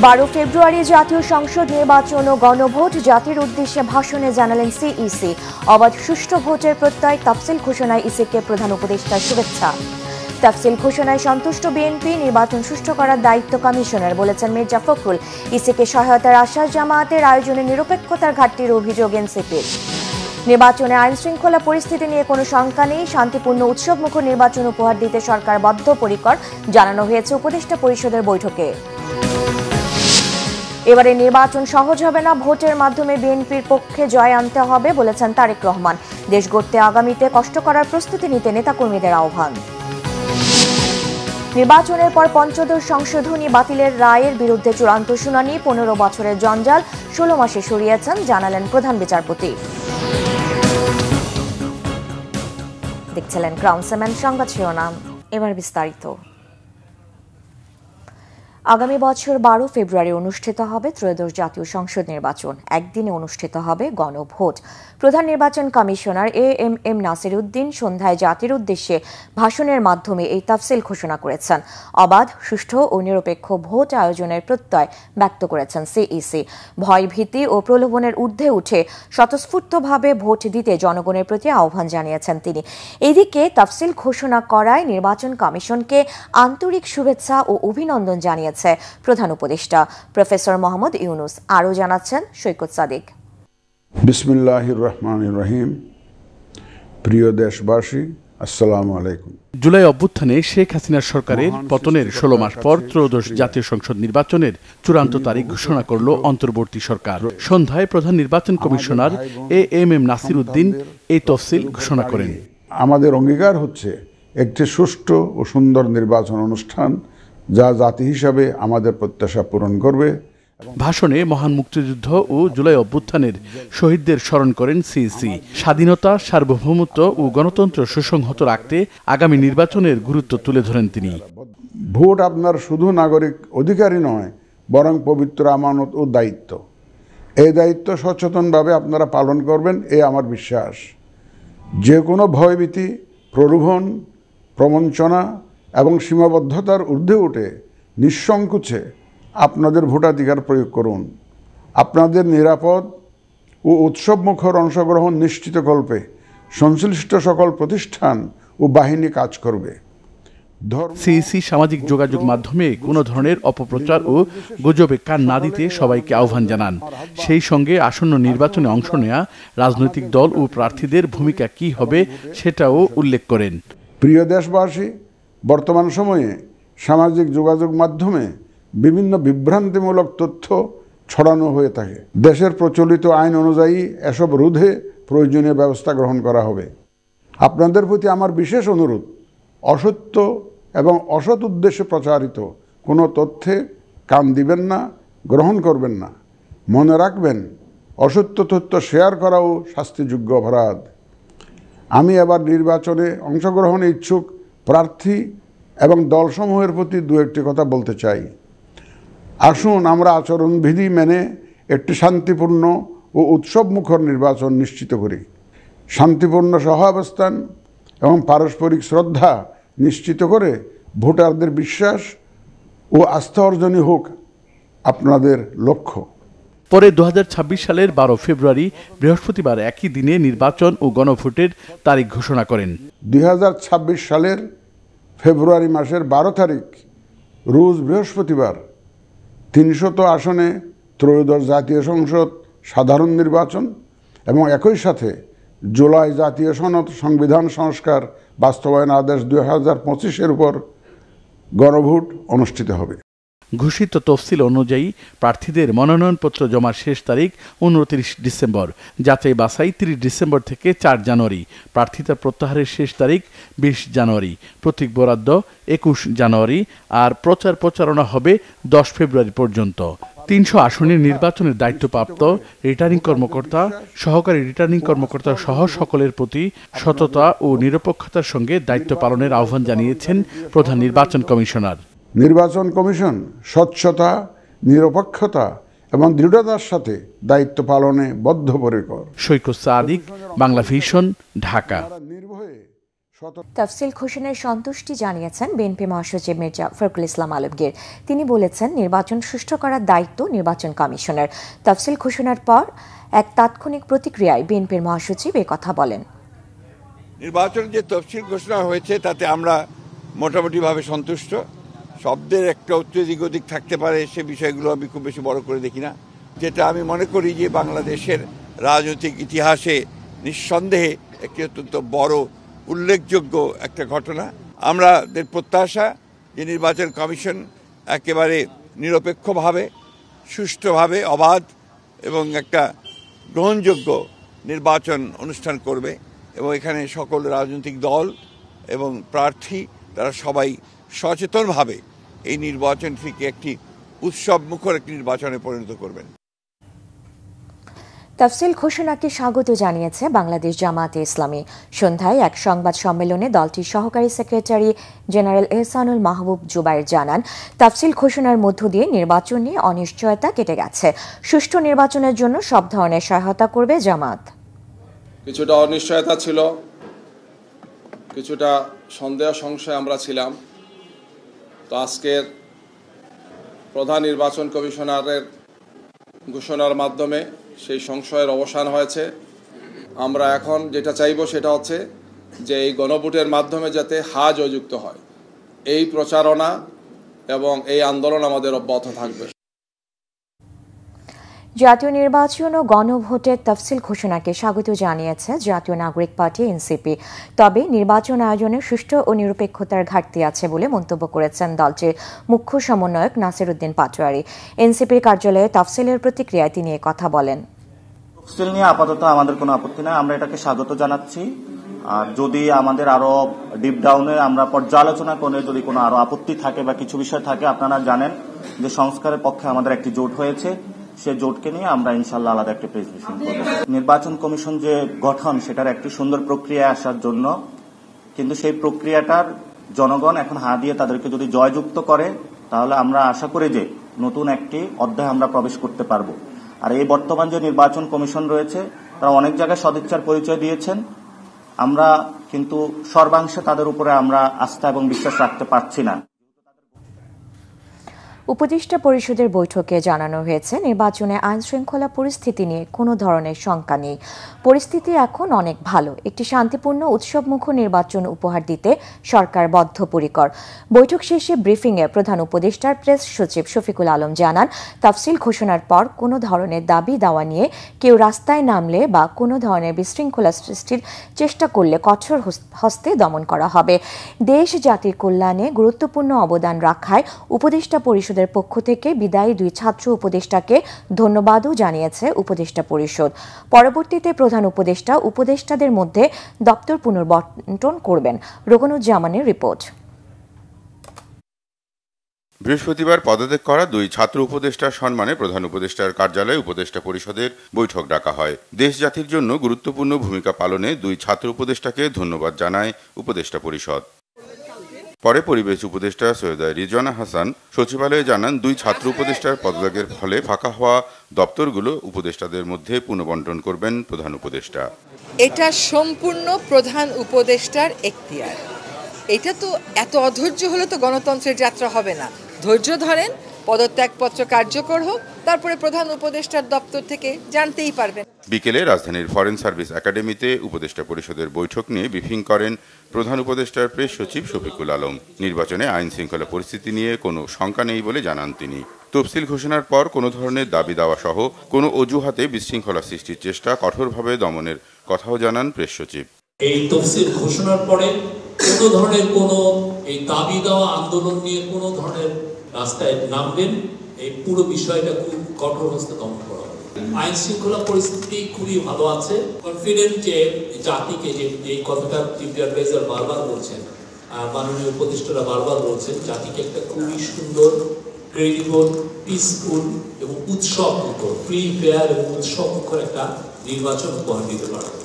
12 ফেব্রুয়ারি জাতীয় সংসদ নির্বাচন ও গণভোট জাতির উদ্দেশ্যে ভাষণে জানালেন সিইসি। অবাধ সুষ্ঠু ভোটের প্রত্যয়, তাফসিল ঘোষণায় ইসিকে প্রধান উপদেষ্টার শুভেচ্ছা। তাফসিল ঘোষণায় সন্তুষ্ট বিএনপি, নির্বাচন সুষ্ঠু করার দায়িত্ব কমিশনের, বলেছেন মির্জা ফখরুল। ইসিকে সহায়তার আশ্বাস জামায়াতের, আয়োজনে নিরপেক্ষতার ঘাটতির অভিযোগ এনসিপির। নির্বাচনে আইন শৃঙ্খলা পরিস্থিতি নিয়ে কোনো শঙ্কা নেই, শান্তিপূর্ণ উৎসবমুখর নির্বাচন উপহার দিতে সরকার বদ্ধপরিকর, জানানো হয়েছে উপদেষ্টা পরিষদের বৈঠকে। এবারে নির্বাচন সহজ হবে না, ভোটের মাধ্যমে বিএনপির পক্ষে জয় আনতে হবে, বলেছেন তারেক রহমান। দেশ গড়তে আগামীতে কষ্ট করার প্রস্তুতি নিতে নেতাকর্মীদের আহ্বান। নির্বাচনের পর পঞ্চদশ সংশোধনী বাতিলের রায়ের বিরুদ্ধে চূড়ান্ত শুনানি, 15 বছরের জঞ্জাল 16 মাসে সরিয়েছেন, জানালেন প্রধান বিচারপতি। দেখছিলেন ক্রাউন সেমেন্ট সংবাদ শিরোনাম, এবার বিস্তারিত। আগামী বছর 12 ফেব্রুয়ারি অনুষ্ঠিত হবে ত্রয়োদশ জাতীয় সংসদ নির্বাচন। একদিনে অনুষ্ঠিত হবে গণভোট। প্রধান নির্বাচন কমিশনার এএমএম নাসির উদ্দিন সন্ধ্যায় জাতির উদ্দেশ্যে ভাষণের মাধ্যমে এই তাফসিল ঘোষণা করেছেন। অবাধ, সুষ্ঠু ও নিরপেক্ষ ভোট আয়োজনের প্রত্যয় ব্যক্ত করেছেন সিইসি। ভয়ভীতি ও প্রলোভনের ঊর্ধ্বে উঠে স্বতঃস্ফূর্তভাবে ভোট দিতে জনগণের প্রতি আহ্বান জানিয়েছেন তিনি। এদিকে তাফসিল ঘোষণা করায় নির্বাচন কমিশনকে আন্তরিক শুভেচ্ছা ও অভিনন্দন জানিয়েছেন প্রধান উপদেষ্টা প্রফেসর মোহাম্মদ ইউনুস। আরও জানাচ্ছেন সৈকত সাদিক। বিসমিল্লাহির রহমানির রহিম। প্রিয় দেশবাসী, আসসালামু আলাইকুম। জুলাই অভ্যুত্থানে শেখ হাসিনার সরকারের পতনের 16 মাস পর ত্রয়োদশ জাতীয় সংসদ নির্বাচনের চূড়ান্ত তারিখ ঘোষণা করল অন্তর্বর্তী সরকার। সন্ধ্যায় প্রধান নির্বাচন কমিশনার এএমএম নাসির উদ্দিন এই তফসিল ঘোষণা করেন। আমাদের অঙ্গীকার হচ্ছে একটি সুষ্ঠু ও সুন্দর নির্বাচন অনুষ্ঠান, যা জাতি হিসাবে আমাদের প্রত্যাশা পূরণ করবে। ভাষণে মহান মুক্তিযুদ্ধ ও জুলাই অভ্যুত্থানের শহীদদের স্মরণ করেন সিইসি। স্বাধীনতা, সার্বভৌমত্ব ও গণতন্ত্র সুসংহত রাখতে আগামী নির্বাচনের গুরুত্ব তুলে ধরেন তিনি। ভোট আপনার শুধু নাগরিক অধিকারই নয়, বরং পবিত্র আমানত ও দায়িত্ব। এই দায়িত্ব সচেতনভাবে আপনারা পালন করবেন, এ আমার বিশ্বাস। যে কোনো ভয়ভীতি, প্রলোভন, প্রবঞ্চনা এবং সীমাবদ্ধতার ঊর্ধ্বে উঠে নিঃসংকোচে আপনাদের ভোটাধিকার প্রয়োগ করুন। আপনাদের নিরাপদ ও উৎসবমুখর অংশগ্রহণ নিশ্চিতকল্পে সংশ্লিষ্ট সকল প্রতিষ্ঠান ও বাহিনী কাজ করবে। সিইসি সামাজিক যোগাযোগ মাধ্যমে কোনো ধরনের অপপ্রচার ও গুজবে কান না দিতে সবাইকে আহ্বান জানান। সেই সঙ্গে আসন্ন নির্বাচনে অংশ নেওয়া রাজনৈতিক দল ও প্রার্থীদের ভূমিকা কী হবে সেটাও উল্লেখ করেন। প্রিয় দেশবাসী, বর্তমান সময়ে সামাজিক যোগাযোগ মাধ্যমে বিভিন্ন বিভ্রান্তিমূলক তথ্য ছড়ানো হয়ে থাকে। দেশের প্রচলিত আইন অনুযায়ী এসব রোধে প্রয়োজনীয় ব্যবস্থা গ্রহণ করা হবে। আপনাদের প্রতি আমার বিশেষ অনুরোধ, অসত্য এবং অসৎ উদ্দেশ্যে প্রচারিত কোনো তথ্যে কান দিবেন না, গ্রহণ করবেন না। মনে রাখবেন, অসত্য তথ্য শেয়ার করাও শাস্তিযোগ্য অপরাধ। আমি এবার নির্বাচনে অংশগ্রহণে ইচ্ছুক প্রার্থী এবং দলসমূহের প্রতি দু একটি কথা বলতে চাই। আসুন আমরা আচরণবিধি মেনে একটি শান্তিপূর্ণ ও উৎসবমুখর নির্বাচন নিশ্চিত করি। শান্তিপূর্ণ সহাবস্থান এবং পারস্পরিক শ্রদ্ধা নিশ্চিত করে ভোটারদের বিশ্বাস ও আস্থা অর্জনই হোক আপনাদের লক্ষ্য। পরে 2026 সালের 12 ফেব্রুয়ারি বৃহস্পতিবার একই দিনে নির্বাচন ও গণভোটের তারিখ ঘোষণা করেন। 2026 সালের ফেব্রুয়ারি মাসের 12 তারিখ রোজ বৃহস্পতিবার 300 আসনে ত্রয়োদশ জাতীয় সংসদ সাধারণ নির্বাচন এবং একই সাথে জুলাই জাতীয় সনদ সংবিধান সংস্কার বাস্তবায়ন আদেশ 2025-এর উপর গণভোট অনুষ্ঠিত হবে। ঘোষিত তফসিল অনুযায়ী প্রার্থীদের মনোনয়নপত্র জমার শেষ তারিখ 29 ডিসেম্বর, যাচাই বাছাই 30 ডিসেম্বর থেকে 4 জানুয়ারি, প্রার্থিতা প্রত্যাহারের শেষ তারিখ 20 জানুয়ারি, প্রতীক বরাদ্দ 21 জানুয়ারি, আর প্রচার প্রচারণা হবে 10 ফেব্রুয়ারি পর্যন্ত। 300 আসনের নির্বাচনের দায়িত্বপ্রাপ্ত রিটার্নিং কর্মকর্তা, সহকারী রিটার্নিং কর্মকর্তা সহ সকলের প্রতি সততা ও নিরপেক্ষতার সঙ্গে দায়িত্ব পালনের আহ্বান জানিয়েছেন প্রধান নির্বাচন কমিশনার। নির্বাচন কমিশন স্বচ্ছতা, নিরপেক্ষতা এবং দৃঢ়তার সাথে দায়িত্ব পালনে বদ্ধপরিকর। সৈকত সাদিক, বাংলা ভিশন, ঢাকা। তাফসিল ঘোষণায় সন্তুষ্টি জানিয়েছেন বিএনপি মহাসচিব মির্জা ফখরুল ইসলাম আলমগীর। তিনি বলেছেন, নির্বাচন সুষ্ঠু করার দায়িত্ব নির্বাচন কমিশনের। তাফসিল ঘোষণার পর এক তাৎক্ষণিক প্রতিক্রিয়ায় বিএনপির মহাসচিব কথা বলেন। নির্বাচন যে তফসিল ঘোষণা হয়েছে তাতে আমরা মোটামুটিভাবে সন্তুষ্ট। শব্দের একটা এদিক ওদিক থাকতে পারে, সে বিষয়গুলো আমি খুব বেশি বড় করে দেখি না। যেটা আমি মনে করি যে বাংলাদেশের রাজনৈতিক ইতিহাসে নিঃসন্দেহে একটি অত্যন্ত বড় উল্লেখযোগ্য একটা ঘটনা। আমাদের প্রত্যাশা যে নির্বাচন কমিশন একেবারে নিরপেক্ষভাবে, সুষ্ঠুভাবে, অবাধ এবং একটা গ্রহণযোগ্য নির্বাচন অনুষ্ঠান করবে এবং এখানে সকল রাজনৈতিক দল এবং প্রার্থী তারা সবাই সচেতনভাবে এই নির্বাচনটিকে একটি উৎসব মুখর একটি নির্বাচনে পরিণত করবেন। তাফসিল ঘোষণাকে স্বাগত জানিয়েছে বাংলাদেশ জামায়াতে ইসলামী। সন্ধ্যায় এক সংবাদ সম্মেলনে দলটির সহকারী সেক্রেটারি জেনারেল এহসানুল মাহবুব জুবাইর জানান, তাফসিল ঘোষণার মধ্য দিয়ে নির্বাচন নিয়ে অনিশ্চয়তা কেটে গেছে। সুষ্ঠু নির্বাচনের জন্য সব ধরনের সহায়তা করবে জামাত। কিছুটা অনিশ্চয়তা ছিল, কিছুটা সন্দেহ সংশয় আমরা ছিলাম। তো আজকের প্রধান নির্বাচন কমিশনারের ঘোষণার মাধ্যমে সেই সংশয়ের অবসান হয়েছে। আমরা এখন যেটা চাইব সেটা হচ্ছে যে এই গণভোটের মাধ্যমে যাতে জয়যুক্ত হয়, এই প্রচারণা এবং এই আন্দোলন আমাদের অব্যাহত থাকবে। জাতীয় নির্বাচন ও গণভোটের তফসিল ঘোষণাকে স্বাগত জানিয়েছে জাতীয় নাগরিক পার্টি এনসিপি। তবে নির্বাচন আয়োজনে সুষ্ঠু ও নিরপেক্ষতার ঘাটতি আছে বলে মন্তব্য করেছেন দলটির মুখ্য সমন্বয়ক নাসির উদ্দিন পাটোয়ারি। এনসিপির কার্যালয়ে তফসিলের প্রতিক্রিয়ায় তিনি কথা বলেন। তফসিল নিয়ে আপাতত আমাদের কোনো আপত্তি নাই, আমরা এটাকে স্বাগত জানাচ্ছি। আর যদি আমাদের আরো ডিপ ডাউনে আমরা পর্যালোচনা করে যদি কোনো আরো আপত্তি থাকে বা কিছু বিষয় থাকে, আপনারা জানেন যে সংস্কারের পক্ষে আমাদের একটি জোট হয়েছে, সে জোটকে নিয়ে আমরা ইনশাআল্লাহ আলাদা একটা প্রেজেন্টেশন করব। নির্বাচন কমিশন যে গঠন সেটার একটি সুন্দর প্রক্রিয়া আসার জন্য, কিন্তু সেই প্রক্রিয়াটার জনগণ এখন দিয়ে তাদেরকে যদি জয়যুক্ত করে, তাহলে আমরা আশা করি যে নতুন একটি অধ্যায় আমরা প্রবেশ করতে পারবো। আর এই বর্তমান যে নির্বাচন কমিশন রয়েছে তারা অনেক জায়গায় সদিচ্ছার পরিচয় দিয়েছেন, আমরা কিন্তু সর্বাংশে তাদের উপরে আমরা আস্থা এবং বিশ্বাস রাখতে পারছি না। উপদেষ্টা পরিষদের বৈঠকে জানানো হয়েছে, নির্বাচনে আইন শৃঙ্খলা পরিস্থিতি নিয়ে কোনো ধরনের শঙ্কা নেই। পরিস্থিতি এখন অনেক ভালো। একটি শান্তিপূর্ণ উৎসবমুখর নির্বাচন উপহার দিতে সরকার বদ্ধপরিকর। বৈঠক শেষে ব্রিফিংয়ে প্রধান উপদেষ্টার প্রেস সচিব শফিকুল আলম জানান, তাফসিল ঘোষণার পর কোনো ধরনের দাবি দাওয়া নিয়ে কেউ রাস্তায় নামলে বা কোনো ধরনের বিশৃঙ্খলা সৃষ্টির চেষ্টা করলে কঠোর হস্তে দমন করা হবে। দেশ জাতির কল্যাণে গুরুত্বপূর্ণ অবদান রাখায় উপদেষ্টা পরিষদের পক্ষ থেকে বিদায়ী 2 ছাত্র উপদেষ্টাকে ধন্যবাদও জানিয়েছে উপদেষ্টা পরিষদ। পরবর্তীতে প্রধান উপদেষ্টা উপদেষ্টাদের মধ্যে দপ্তর পুনর্বণ্টন করবেন। রোকনুজ্জামানের রিপোর্ট। বৃহস্পতিবার পদত্যাগ করা 2 ছাত্র উপদেষ্টার সম্মানে প্রধান উপদেষ্টার কার্যালয়ে উপদেষ্টা পরিষদের বৈঠক ডাকা হয়। দেশ জাতির জন্য গুরুত্বপূর্ণ ভূমিকা পালনে 2 ছাত্র উপদেষ্টাকে ধন্যবাদ জানায় উপদেষ্টা পরিষদ। পরে পরিবেশ উপদেষ্টা সৈয়দা রিজওয়ানা হাসান সচিবালয়ে জানান, 2 ছাত্র উপদেষ্টার পদত্যাগের ফলে ফাঁকা হওয়া দপ্তরগুলো উপদেষ্টাদের মধ্যে পুনর্বণ্টন করবেন প্রধান উপদেষ্টা। এটা সম্পূর্ণ প্রধান উপদেষ্টার এখতিয়ার। এটা তো এত অধৈর্য হলে তো গণতন্ত্রের যাত্রা হবে না। ধৈর্য ধরেন, পদত্যাগপত্র কার্যকর হোক, তারপরে প্রধান উপদেষ্টার দপ্তর থেকে জানতেই পারবেন। বিকেলে রাজধানীর ফরেন সার্ভিস একাডেমিতে উপদেষ্টা পরিষদের বৈঠক নিয়ে ব্রিফিং করেন প্রধান উপদেষ্টার প্রেস সচিব শফিকুল আলম। নির্বাচনে আইন শৃঙ্খলা পরিস্থিতি নিয়ে কোনো শঙ্কা নেই বলে জানান তিনি। তফসিল ঘোষণার পর কোনো ধরনের দাবি দাওয়া সহ কোনো অজুহাতে বিশৃঙ্খলা সৃষ্টির চেষ্টা কঠোরভাবে দমনের কথাও জানান প্রেস সচিব। এই তফসিল ঘোষণার পরে কোনো ধরনের কোনো এই দাবি দেওয়া আন্দোলন নিয়ে কোনো ধরনের রাস্তায় নামবেন, এই পুরো বিষয়টা খুব কঠোর হস্তে দমন করা হবে। আইন শৃঙ্খলা পরিস্থিতি খুবই ভালো আছে। কনফিডেন্ট যে জাতিকে, যে এই কথাটা চিফ অ্যাডভাইজার বারবার বলছেন, মাননীয় উপদেষ্টারা বারবার বলছেন, জাতিকে একটা খুবই সুন্দর, ক্রেডিবল, পিসফুল এবং উৎসবমুখর, ফ্রি ফেয়ার এবং উৎসবমুখর একটা নির্বাচন উপহার দিতে পারবে।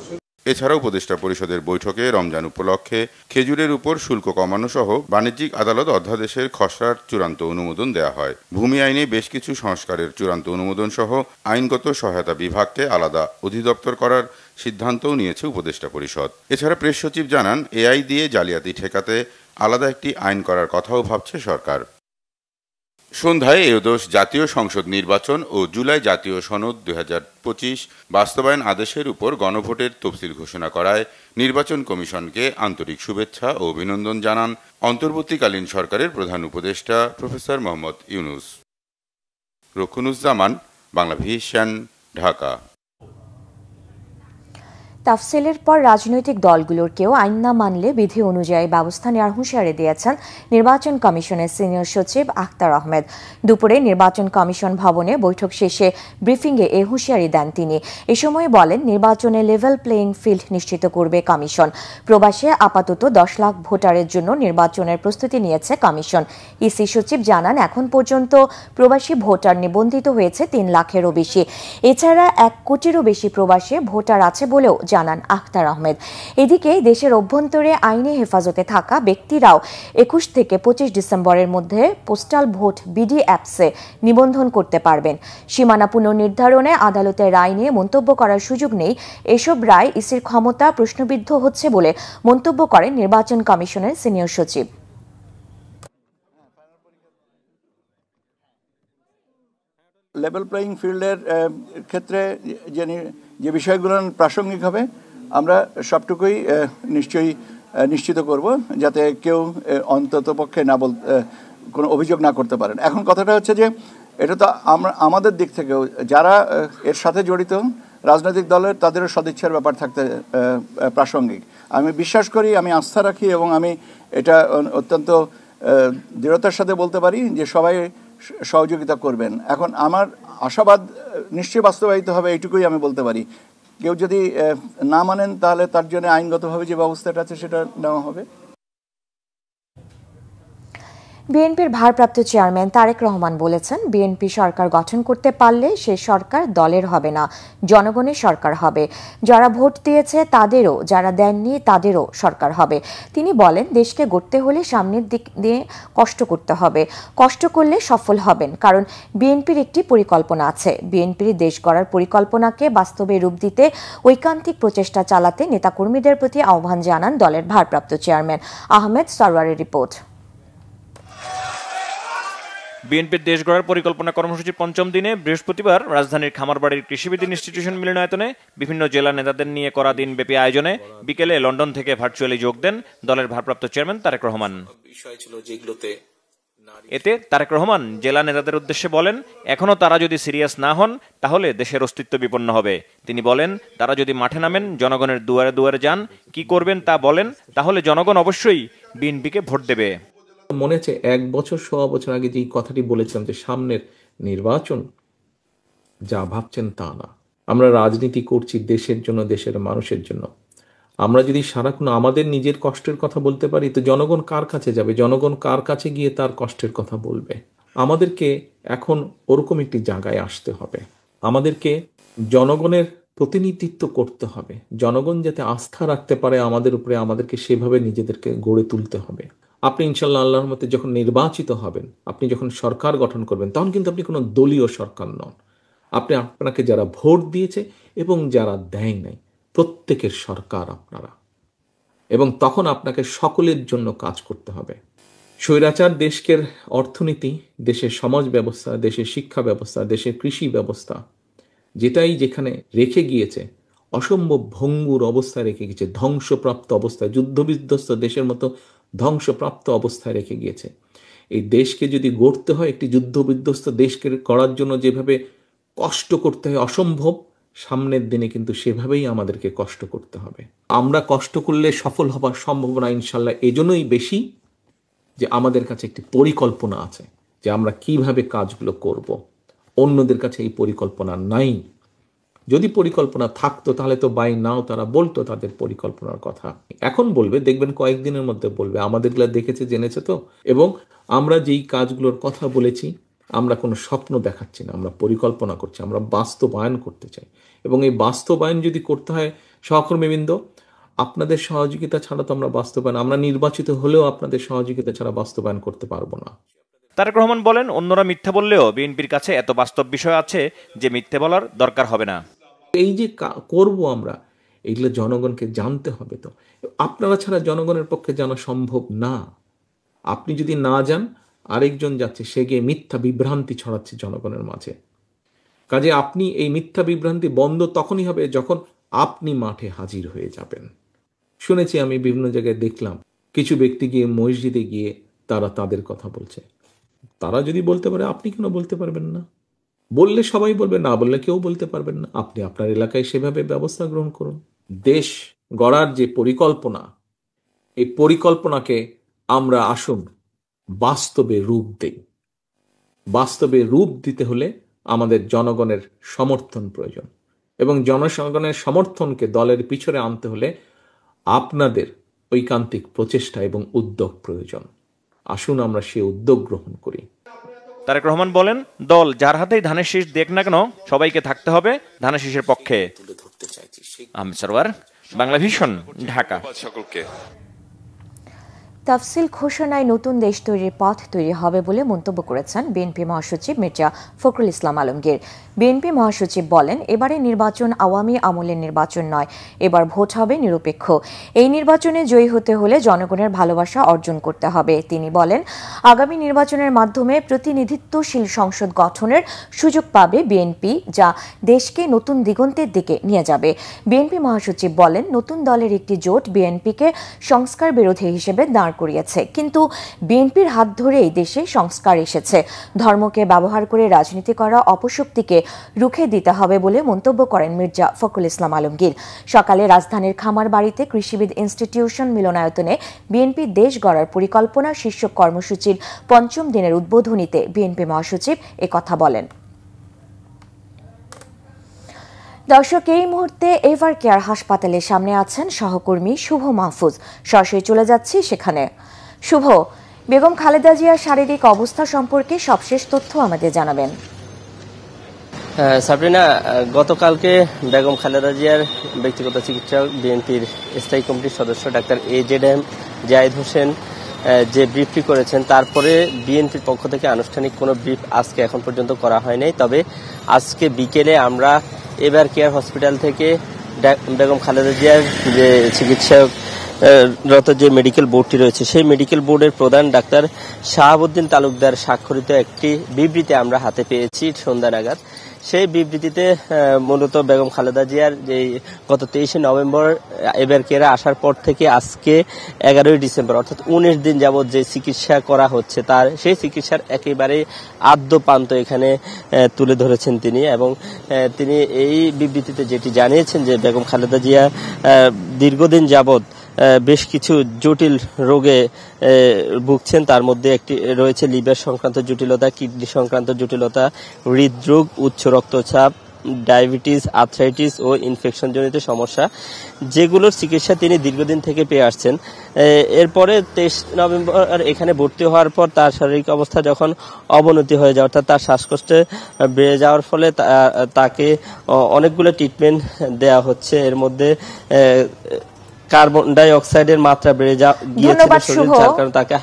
এছাড়া উপদেষ্টা পরিষদের বৈঠকে রমজান উপলক্ষে খেজুরের উপর শুল্ক কমানো সহ বাণিজ্যিক আদালত অধ্যাদেশের খসড়ার চূড়ান্ত অনুমোদন দেওয়া হয়। ভূমি আইনে বেশ কিছু সংস্কারের চূড়ান্ত অনুমোদন সহ আইনগত সহায়তা বিভাগকে আলাদা অধিদপ্তর করার সিদ্ধান্তও নিয়েছে উপদেষ্টা পরিষদ। এছাড়া প্রেস সচিব জানান, এআই দিয়ে জালিয়াতি ঠেকাতে আলাদা একটি আইন করার কথাও ভাবছে সরকার। সন্ধ্যায় এদোষ জাতীয় সংসদ নির্বাচন ও জুলাই জাতীয় সনদ 2025 বাস্তবায়ন আদেশের উপর গণভোটের তফসিল ঘোষণা করায় নির্বাচন কমিশনকে আন্তরিক শুভেচ্ছা ও অভিনন্দন জানান অন্তর্বর্তীকালীন সরকারের প্রধান উপদেষ্টা প্রফেসর মোহাম্মদ ইউনূস। রুকুনুজ্জামান, বাংলা ভিশন, ঢাকা। তাফসিলের পর রাজনৈতিক দলগুলোর কেউ আইন না মানলে বিধি অনুযায়ী ব্যবস্থা নেওয়ার হুঁশিয়ারি দিয়েছেন নির্বাচন কমিশনের সিনিয়র সচিব আখতার আহমেদ। দুপুরে নির্বাচন কমিশন ভবনে বৈঠক শেষে ব্রিফিংয়ে এ হুঁশিয়ারি দেন তিনি। এ সময় বলেন, নির্বাচনে লেভেল প্লেইং ফিল্ড নিশ্চিত করবে কমিশন। প্রবাসে আপাতত 10 লাখ ভোটারের জন্য নির্বাচনের প্রস্তুতি নিয়েছে কমিশন। ইসি সচিব জানান, এখন পর্যন্ত প্রবাসী ভোটার নিবন্ধিত হয়েছে 3 লাখেরও বেশি। এছাড়া 1 কোটিরও বেশি প্রবাসী ভোটার আছে বলেও জানান আখতার আহমেদ। এদিকে দেশের অভ্যন্তরে আইনি হেফাজতে থাকা ব্যক্তিরাও 21 থেকে 25 ডিসেম্বরের মধ্যে পোস্টাল ভোট বিডি অ্যাপসে নিবন্ধন করতে পারবেন। সীমানা পুনর্নির্ধারণে আদালতের রায় নিয়ে মন্তব্য করার সুযোগ নেই। এসব রায় ইসির ক্ষমতা প্রশ্নবিদ্ধ হচ্ছে বলে মন্তব্য করেন নির্বাচন কমিশনের সিনিয়র সচিব। লেভেল প্লেইং ফিল্ডের ক্ষেত্রে যে বিষয়গুলো প্রাসঙ্গিক হবে আমরা সবটুকুই নিশ্চয়ই নিশ্চিত করব, যাতে কেউ অন্তত পক্ষে কোনো অভিযোগ না করতে পারেন। এখন কথাটা হচ্ছে যে এটা তো আমাদের দিক থেকেও যারা এর সাথে জড়িত রাজনৈতিক দলের তাদেরও সদিচ্ছার ব্যাপার থাকতে প্রাসঙ্গিক। আমি বিশ্বাস করি, আমি আস্থা রাখি এবং আমি এটা অত্যন্ত দৃঢ়তার সাথে বলতে পারি যে সবাই সহযোগিতা করবেন। এখন আমার আশাবাদ নিশ্চয়ই বাস্তবায়িত হবে, এইটুকুই আমি বলতে পারি। কেউ যদি না মানেন তাহলে তার জন্য আইনগতভাবে যে ব্যবস্থাটা আছে সেটা নেওয়া হবে। বিএনপির ভারপ্রাপ্ত চেয়ারম্যান তারেক রহমান বলেছেন, বিএনপি সরকার গঠন করতে পারলে সে সরকার দলের হবে না, জনগণের সরকার হবে। যারা ভোট দিয়েছে তাদেরও, যারা দেননি তাদেরও সরকার হবে। তিনি বলেন, দেশকে গড়তে হলে সামনের দিক দিয়ে কষ্ট করতে হবে, কষ্ট করলে সফল হবেন, কারণ বিএনপির একটি পরিকল্পনা আছে। বিএনপির দেশ গড়ার পরিকল্পনাকে বাস্তবে রূপ দিতে ঐকান্তিক প্রচেষ্টা চালাতে নেতাকর্মীদের প্রতি আহ্বান জানান দলের ভারপ্রাপ্ত চেয়ারম্যান। আহমেদ সরওয়ারের রিপোর্ট। বিএনপির দেশ গড়ার পরিকল্পনা কর্মসূচির ৫ম দিনে বৃহস্পতিবার রাজধানীর খামারবাড়ির কৃষিবিদ ইনস্টিটিউশন মিলনায়তনে বিভিন্ন জেলা নেতাদের নিয়ে করা দিনব্যাপী আয়োজনে বিকেলে লন্ডন থেকে ভার্চুয়ালি যোগ দেন দলের ভারপ্রাপ্ত চেয়ারম্যান তারেক রহমান। এতে তারেক রহমান জেলা নেতাদের উদ্দেশ্যে বলেন, এখনো তারা যদি সিরিয়াস না হন তাহলে দেশের অস্তিত্ব বিপন্ন হবে। তিনি বলেন, তারা যদি মাঠে নামেন, জনগণের দুয়ারে দুয়ারে যান, কি করবেন তা বলেন, তাহলে জনগণ অবশ্যই বিএনপিকে ভোট দেবে। মনে আছে 1 বছর 1.25 বছর আগে যে কথাটি বলেছিলাম যে সামনের নির্বাচন যা ভাবছেন তা না। আমরা রাজনীতি করছি দেশের জন্য, দেশের মানুষের জন্য। আমরা যদি সারাক্ষণ আমাদের নিজের কষ্টের কথা বলতে পারি তো জনগণ কার কাছে যাবে? জনগণ কার কাছে গিয়ে তার কষ্টের কথা বলবে? আমাদেরকে এখন ওরকম একটি জায়গায় আসতে হবে। আমাদেরকে জনগণের প্রতিনিধিত্ব করতে হবে। জনগণ যাতে আস্থা রাখতে পারে আমাদের উপরে, আমাদেরকে সেভাবে নিজেদেরকে গড়ে তুলতে হবে। আপনি ইনশাল্লাহ আল্লাহর মতে যখন নির্বাচিত হবেন, আপনি যখন সরকার গঠন করবেন, তখন কিন্তু আপনি কোনো দলীয় সরকার নন। আপনাকে যারা ভোট দিয়েছে এবং যারা দেয় নাই প্রত্যেকের সরকার আপনারা, এবং তখন আপনাকে সকলের জন্য কাজ করতে হবে। স্বৈরাচার দেশের অর্থনীতি, দেশের সমাজ ব্যবস্থা, দেশের শিক্ষা ব্যবস্থা, দেশের কৃষি ব্যবস্থা যেটাই যেখানে রেখে গিয়েছে অসম্ভব ভঙ্গুর অবস্থায় রেখে গিয়েছে, ধ্বংসপ্রাপ্ত অবস্থায়, যুদ্ধবিধ্বস্ত দেশের মতো ধ্বংসপ্রাপ্ত অবস্থায় রেখে গিয়েছে। এই দেশকে যদি গড়তে হয়, একটি যুদ্ধবিধ্বস্ত দেশকে গড়ার জন্য যেভাবে কষ্ট করতে হয় অসম্ভব, সামনের দিনে কিন্তু সেভাবেই আমাদেরকে কষ্ট করতে হবে। আমরা কষ্ট করলে সফল হবার সম্ভাবনা ইনশাল্লাহ এজন্যই বেশি যে আমাদের কাছে একটি পরিকল্পনা আছে যে আমরা কিভাবে কাজগুলো করব। অন্যদের কাছে এই পরিকল্পনা নাই। যদি পরিকল্পনা থাকতো তাহলে তো বাই নাও তারা বলতো তাদের পরিকল্পনার কথা। এখন বলবে, দেখবেন কয়েকদিনের মধ্যে বলবে, আমাদেরগুলো দেখেছে জেনেছে তো। এবং আমরা যেই কাজগুলোর কথা বলেছি, আমরা কোনো স্বপ্ন দেখাচ্ছি না, আমরা পরিকল্পনা করছি, আমরা বাস্তবায়ন করতে চাই। এবং এই বাস্তবায়ন যদি করতে হয় সহকর্মীবৃন্দ, আপনাদের সহযোগিতা ছাড়া তো আমরা বাস্তবায়ন, আমরা নির্বাচিত হলেও আপনাদের সহযোগিতা ছাড়া বাস্তবায়ন করতে পারবো না। তারেক রহমান বলেন, অন্যরা মিথ্যা বললেও বিএনপির কাছে এত বাস্তব বিষয় আছে যে মিথ্যে বলার দরকার হবে না। এই যে করব আমরা, এগুলো জনগণকে জানতে হবে। তো আপনারা ছাড়া জনগণের পক্ষে জানা সম্ভব না। আপনি যদি না যান, আরেকজন যাচ্ছে, সে গিয়ে মিথ্যা বিভ্রান্তি ছড়াচ্ছে জনগণের মাঝে। কাজে আপনি এই মিথ্যা বিভ্রান্তি বন্ধ তখনই হবে যখন আপনি মাঠে হাজির হয়ে যাবেন। শুনেছি, আমি বিভিন্ন জায়গায় দেখলাম কিছু ব্যক্তি গিয়ে মসজিদে গিয়ে তারা তাদের কথা বলছে। তারা যদি বলতে পারে, আপনি কেন বলতে পারবেন না? বললে সবাই বলবে, না বললে কেউ বলতে পারবেন না। আপনি আপনার এলাকায় সেভাবে ব্যবস্থা গ্রহণ করুন। দেশ গড়ার যে পরিকল্পনা, এই পরিকল্পনাকে আমরা আসুন বাস্তবে রূপ দেই। বাস্তবে রূপ দিতে হলে আমাদের জনগণের সমর্থন প্রয়োজন, এবং জনগণের সমর্থনকে দলের পিছনে আনতে হলে আপনাদের ঐকান্তিক প্রচেষ্টা এবং উদ্যোগ প্রয়োজন। আসুন আমরা সে উদ্যোগ গ্রহণ করি। তারেক রহমান বলেন, দল যার হাতেই ধানের শীষ দেখ না কেন, সবাইকে থাকতে হবে ধানের শীষের পক্ষে। আহমেদ সরওয়ার, বাংলা ভিশন, ঢাকা। সকলকে তাফসিল ঘোষণায় নতুন দেশ তৈরির পথ তৈরি হবে বলে মন্তব্য করেছেন বিএনপি মহাসচিব মির্জা ফখরুল ইসলাম আলমগীর। বিএনপি মহাসচিব বলেন, এবারে নির্বাচন আওয়ামী আমলের নির্বাচন নয়, এবার ভোট হবে নিরপেক্ষ। এই নির্বাচনে জয়ী হতে হলে জনগণের ভালোবাসা অর্জন করতে হবে। তিনি বলেন, আগামী নির্বাচনের মাধ্যমে প্রতিনিধিত্বশীল সংসদ গঠনের সুযোগ পাবে বিএনপি, যা দেশকে নতুন দিগন্তের দিকে নিয়ে যাবে। বিএনপি মহাসচিব বলেন, নতুন দলের একটি জোট বিএনপিকে সংস্কার বিরোধী হিসেবে দাঁড় করিয়েছে, কিন্তু বিএনপির হাত ধরেই দেশে সংস্কার এসেছে। ধর্মকে ব্যবহার করে রাজনীতি করা অপশক্তিকে রুখে দিতে হবে বলে মন্তব্য করেন মির্জা ফখরুল ইসলাম আলমগীর। সকালে রাজধানীর খামারবাড়িতে কৃষিবিদ ইনস্টিটিউশন মিলনায়তনে বিএনপি দেশ গড়ার পরিকল্পনা শীর্ষক কর্মসূচির ৫ম দিনের উদ্বোধনীতে বিএনপি মহাসচিব একথা বলেন। দর্শক, এই মুহূর্তে এভার কেয়ার হাসপাতালের সামনে আছেন সহকর্মী শুভ মাহফুজ। সরাসরি চলে যাচ্ছি সেখানে। শুভ, বেগম খালেদা জিয়ার শারীরিক অবস্থা সম্পর্কে সবশেষ তথ্য আমাদের জানাবেন। সাবরিনা, গতকালকে বেগম খালেদা জিয়ার ব্যক্তিগত চিকিৎসক বিএনপির স্থায়ী কমিটির সদস্য ডাক্তার AZM জায়েদ হোসেন যে ব্রিফটি করেছেন, তারপরে বিএনপির পক্ষ থেকে আনুষ্ঠানিক কোনো ব্রিফ আজকে এখন পর্যন্ত করা হয়নি। তবে আজকে বিকেলে আমরা এভার কেয়ার হসপিটাল থেকে বেগম খালেদা জিয়ার যে চিকিৎসারত যে মেডিকেল বোর্ডটি রয়েছে, সেই মেডিকেল বোর্ডের প্রধান ডাক্তার শাহাবুদ্দিন তালুকদার স্বাক্ষরিত একটি বিবৃতি আমরা হাতে পেয়েছি সন্ধ্যা নাগাদ। সেই বিবৃতিতে মূলত বেগম খালেদা জিয়ার যে গত 23শে নভেম্বর এভার কেয়ারে আসার পর থেকে আজকে 11ই ডিসেম্বর, অর্থাৎ 19 দিন যাবৎ যে চিকিৎসা করা হচ্ছে, তার সেই চিকিৎসার একেবারে আদ্যপান্ত এখানে তুলে ধরেছেন তিনি। এবং তিনি এই বিবৃতিতে যেটি জানিয়েছেন যে বেগম খালেদা জিয়া দীর্ঘদিন যাবৎ বেশ কিছু জটিল রোগে ভুগছেন। তার মধ্যে একটি রয়েছে লিভার সংক্রান্ত জটিলতা, কিডনি সংক্রান্ত জটিলতা, হৃদরোগ, উচ্চ রক্তচাপ, ডায়াবেটিস, আর্থ্রাইটিস ও ইনফেকশনজনিত সমস্যা, যেগুলোর চিকিৎসা তিনি দীর্ঘদিন থেকে পেয়ে আসছেন। এরপরে 23 নভেম্বর এখানে ভর্তি হওয়ার পর তার শারীরিক অবস্থা যখন অবনতি হয়ে যায়, অর্থাৎ তার শ্বাসকষ্টে বেড়ে যাওয়ার ফলে তাকে অনেকগুলো ট্রিটমেন্ট দেওয়া হচ্ছে। এর মধ্যে কার্বন ডাই অক্সাইডের মাত্রা বেড়ে গিয়েছিল, যার কারণে তাকে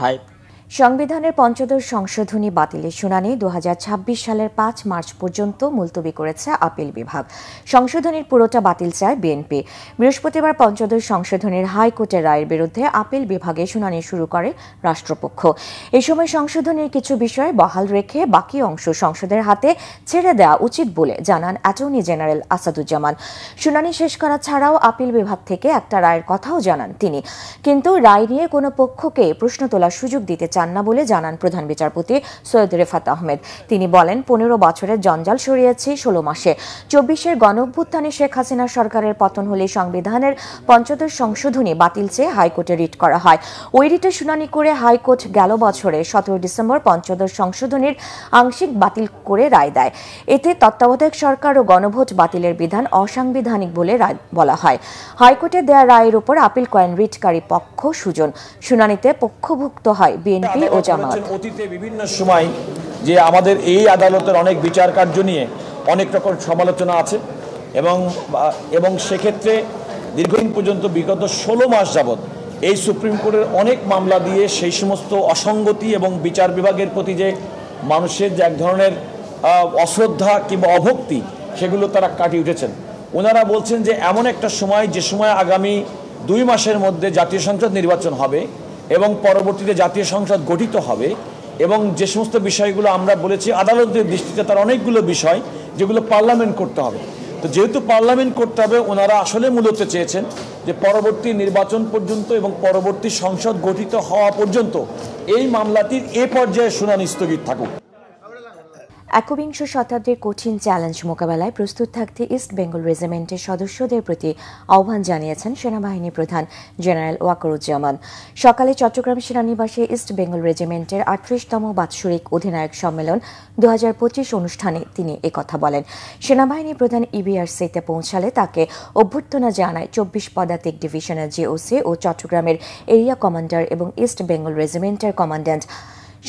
সংবিধানের ৫ম সংশোধনী বাতিলের শুনানি ২০২৬ সালের ৫ মার্চ পর্যন্ত মুলতবি করেছে আপিল বিভাগ। সংশোধনীর পুরোটা বাতিল চায় বিএনপি। বৃহস্পতিবার ৫ম সংশোধনীর হাইকোর্টের রায়ের বিরুদ্ধে আপিল বিভাগে শুনানি শুরু করে রাষ্ট্রপক্ষ। এই সময় সংশোধনীর কিছু বিষয় বহাল রেখে বাকি অংশ সংসদের হাতে ছেড়ে দেওয়া উচিত বলে জানান অ্যাটর্নি জেনারেল আসাদুজ্জামান। শুনানি শেষ করা ছাড়াও আপিল বিভাগ থেকে একটা রায়ের কথাও জানান তিনি, কিন্তু রায় নিয়ে কোনো পক্ষকে প্রশ্ন তোলার সুযোগ দিতে চান না বলে জানান প্রধান বিচারপতি সৈয়দ রেফাত আহমেদ। তিনি বলেন, ১৫ বছরের জঞ্জাল সরিয়েছি ১৬ মাসে। ২৪-এর গণঅভ্যুত্থানে শেখ হাসিনা সরকারের পতন হলে সংবিধানের ৫ম সংশোধনী বাতিল চেয়ে হাইকোর্টে রিট করা হয়। ওই রিটের শুনানি করে হাইকোর্ট গেল বছরে ১৭ ডিসেম্বর ৫ম সংশোধনীর আংশিক বাতিল করে রায় দেয়। এতে তত্ত্বাবধায়ক সরকার ও গণভোট বাতিলের বিধান অসাংবিধানিক বলে রায় বলা হয়। হাইকোর্টে দেয়া রায়ের উপর আপিল করেন রিটকারী পক্ষ সুজন। শুনানিতে পক্ষভুক্ত হয় বিএনপি ও জামায়াত। অতীতে বিভিন্ন সময় যে আমাদের এই আদালতের অনেক বিচার কার্য নিয়ে অনেক রকম সমালোচনা আছে এবং সেক্ষেত্রে দীর্ঘদিন পর্যন্ত বিগত ১৬ মাস যাবৎ এই সুপ্রিম কোর্টের অনেক মামলা দিয়ে সেই সমস্ত অসঙ্গতি এবং বিচার বিভাগের প্রতি যে মানুষের যে এক ধরনের অশ্রদ্ধা কিংবা অভক্তি, সেগুলো তারা কাটিয়ে উঠেছেন। ওনারা বলছেন যে এমন একটা সময়, যে সময় আগামী 2 মাসের মধ্যে জাতীয় সংসদ নির্বাচন হবে এবং পরবর্তীতে জাতীয় সংসদ গঠিত হবে, এবং যে সমস্ত বিষয়গুলো আমরা বলেছি আদালতের দৃষ্টিতে তার অনেকগুলো বিষয় যেগুলো পার্লামেন্ট করতে হবে। তো যেহেতু পার্লামেন্ট করতে হবে, ওনারা আসলে মূলত চেয়েছেন যে পরবর্তী নির্বাচন পর্যন্ত এবং পরবর্তী সংসদ গঠিত হওয়া পর্যন্ত এই মামলাটির এ পর্যায়ে শুনানি স্থগিত থাকুক। একবিংশ শতাব্দীর কঠিন চ্যালেঞ্জ মোকাবেলায় প্রস্তুত থাকতে ইস্ট বেঙ্গল রেজিমেন্টের সদস্যদের প্রতি আহ্বান জানিয়েছেন সেনাবাহিনী প্রধান জেনারেল ওয়াকারুজ্জামান। সকালে চট্টগ্রাম সেনানিবাসে ইস্ট বেঙ্গল রেজিমেন্টের 38তম বাৎসরিক অধিনায়ক সম্মেলন 2025 অনুষ্ঠানে তিনি একথা বলেন। সেনাবাহিনী প্রধান ইবিআরসিতে পৌঁছালে তাকে অভ্যর্থনা জানায় 24 পদাতিক ডিভিশনের জিওসি ও চট্টগ্রামের এরিয়া কমান্ডার এবং ইস্ট বেঙ্গল রেজিমেন্টের কমান্ড্যান্ট।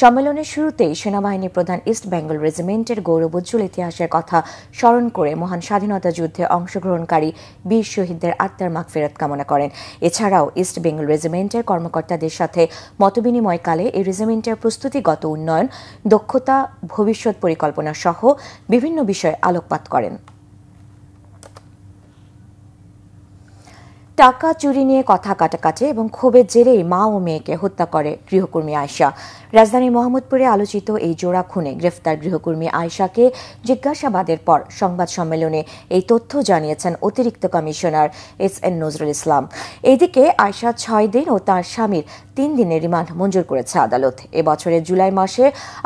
সম্মেলনের শুরুতেই সেনাবাহিনী প্রধান ইস্ট বেঙ্গল রেজিমেন্টের গৌরবোজ্জ্বল ইতিহাসের কথা স্মরণ করে মহান স্বাধীনতা যুদ্ধে অংশগ্রহণকারী বীর শহীদদের আত্মার মাগফিরাত কামনা করেন। এছাড়াও ইস্ট বেঙ্গল রেজিমেন্টের কর্মকর্তাদের সাথে মতবিনিময়কালে এই রেজিমেন্টের প্রস্তুতিগত উন্নয়ন, দক্ষতা, ভবিষ্যৎ পরিকল্পনা সহ বিভিন্ন বিষয়ে আলোকপাত করেন। টাকা চুরি নিয়ে কথা কাটাকাটি এবং ক্ষোভের জেরেই মা ও মেয়েকে হত্যা করে গৃহকর্মী আয়েশা। রাজধানীর মোহাম্মদপুরে আলোচিত এই জোড়া খুনে গ্রেফতার গৃহকর্মী আয়েশাকে জিজ্ঞাসাবাদের পর সংবাদ সম্মেলনে এই তথ্য জানিয়েছেন অতিরিক্ত কমিশনার SN নজরুল ইসলাম। এদিকে আয়েশা 6 দিন ও তার স্বামীর 3 দিনের রিমান্ড মঞ্জুর করেছে আদালত। এবছরের জুলাই মাসে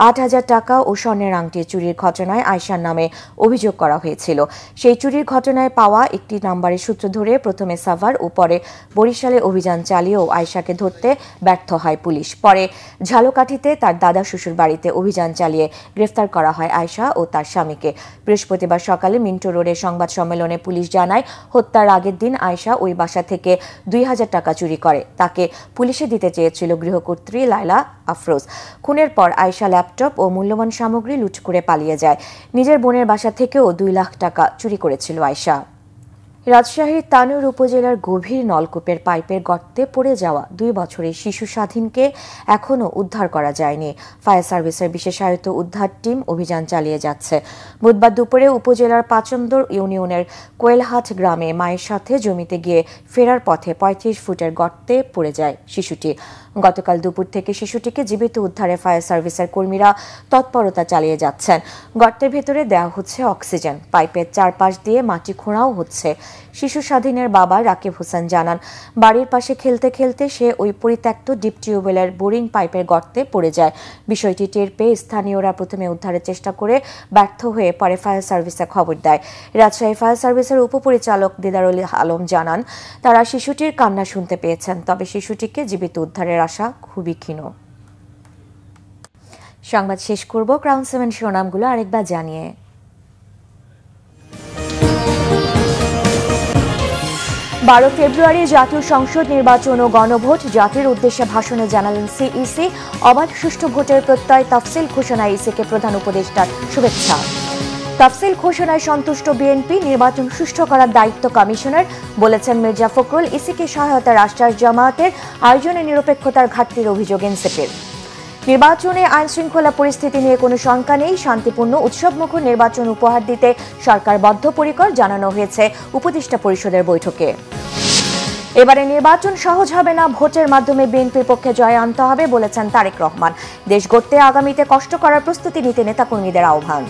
8,000 টাকা ও স্বর্ণের আংটি চুরির ঘটনায় আয়েশার নামে অভিযোগ করা হয়েছিল। সেই চুরির ঘটনায় পাওয়া একটি নাম্বারের সূত্র ধরে প্রথমে সাভার ও পরে বরিশালে অভিযান চালিয়েও আয়েশাকে ধরতে ব্যর্থ হয় পুলিশ। পরে ঝালকাঠিতে তার দাদা শ্বশুর বাড়িতে অভিযান চালিয়ে গ্রেফতার করা হয় আয়েশা ও তার স্বামীকে। বৃহস্পতিবার সকালে মিন্টো রোডে সংবাদ সম্মেলনে পুলিশ জানায়, হত্যার আগের দিন আয়েশা ওই বাসা থেকে 2,000 টাকা চুরি করে। তাকে পুলিশে দিতে চেয়েছিল গৃহকর্ত্রী লায়লা আফরোজ। খুনের পর আয়েশা ল্যাপটপ ও মূল্যবান সামগ্রী লুট করে পালিয়ে যায়। নিজের বোনের বাসা থেকেও 2 লাখ টাকা চুরি করেছিল আয়েশা। রাজশাহীর তানোর উপজেলার গভীর নলকূপের পাইপের গর্তে পড়ে যাওয়া 2 বছরের শিশু স্বাধীনকে এখনও উদ্ধার করা যায়নি। ফায়ার সার্ভিসের বিশেষায়িত উদ্ধার টিম অভিযান চালিয়ে যাচ্ছে। বুধবার দুপুরে উপজেলার পাচন্দর ইউনিয়নের কোয়েলহাট গ্রামে মায়ের সাথে জমিতে গিয়ে ফেরার পথে 35 ফুটের গর্তে পড়ে যায় শিশুটি। গতকাল দুপুর থেকে শিশুটিকে জীবিত উদ্ধারে ফায়ার সার্ভিসের কর্মীরা তৎপরতা চালিয়ে যাচ্ছেন। গর্তের ভেতরে দেওয়া হচ্ছে অক্সিজেন, পাইপের চারপাশ দিয়ে মাটি খোঁড়াও হচ্ছে। শিশু স্বাধীনের বাবা রাকিব হোসেন জানান, বাড়ির পাশে খেলতে খেলতে সে ওই পরিত্যক্ত ডিপ টিউবওয়েলের বোরিং পাইপের গর্তে পড়ে যায়। বিষয়টি টের পেয়ে স্থানীয়রা প্রথমে উদ্ধারের চেষ্টা করে ব্যর্থ হয়ে পরে ফায়ার সার্ভিসে খবর দেয়। রাজশাহী ফায়ার সার্ভিসের উপপরিচালক দিদারুল আলম জানান, তারা শিশুটির কান্না শুনতে পেয়েছেন, তবে শিশুটিকে জীবিত উদ্ধারের আশা খুবই ক্ষীণ। সংবাদ শেষ করব ক্রাউন 7 শিরোনামগুলো আরেকবার জানিয়ে। 12 ফেব্রুয়ারি জাতীয় সংসদ নির্বাচন ও গণভোট, জাতির উদ্দেশ্যে ভাষণে জানালেন সিইসি। অবাধ সুষ্ঠু ভোটের প্রত্যয়, তফসিল ঘোষণায় ইসিকে প্রধান উপদেষ্টার শুভেচ্ছা। তফসিল ঘোষণায় সন্তুষ্ট বিএনপি, নির্বাচন সুষ্ঠু করার দায়িত্ব কমিশনের, বলেছেন মির্জা ফখরুল। ইসিকে সহায়তার আশ্বাস জামায়াতের, আয়োজনে নিরপেক্ষতার ঘাটতির অভিযোগ এনসিপির। নির্বাচনে আইন শৃঙ্খলা পরিস্থিতি নিয়ে কোনো শঙ্কা নেই, শান্তিপূর্ণ উৎসবমুখর নির্বাচন উপহার দিতে সরকার বদ্ধপরিকর, জানানো হয়েছে উপদেষ্টা পরিষদের বৈঠকে। এবারে নির্বাচন সহজ হবে না, ভোটের মাধ্যমে বিএনপির পক্ষে জয় আনতে হবে, বলেছেন তারেক রহমান। দেশ গড়তে আগামীতে কষ্ট করার প্রস্তুতি নিতে নেতাকর্মীদের আহ্বান।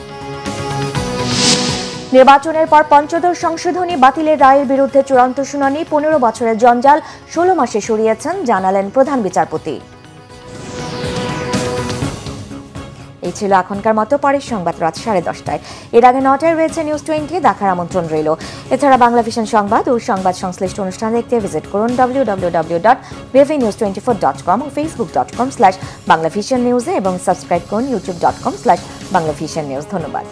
নির্বাচনের পর পঞ্চদশ সংশোধনী বাতিলের রায়ের বিরুদ্ধে চূড়ান্ত শুনানি, 15 বছরের জঞ্জাল 16 মাসে সরিয়েছেন, জানালেন প্রধান বিচারপতি। এই ছিল এখনকার মতো, পরের সংবাদ রাত 10:30টায়। এর আগে 9টায় রয়েছে নিউজ 20, দেখার আমন্ত্রণ রইল। এছাড়া বাংলা ভিশন সংবাদ ও সংবাদ সংশ্লিষ্ট অনুষ্ঠান দেখতে ভিজিট করুন www.bvnews24.com ও facebook.com/banglavisionnews এবং সাবস্ক্রাইব করুন youtube.com/banglavisionnews। ধন্যবাদ।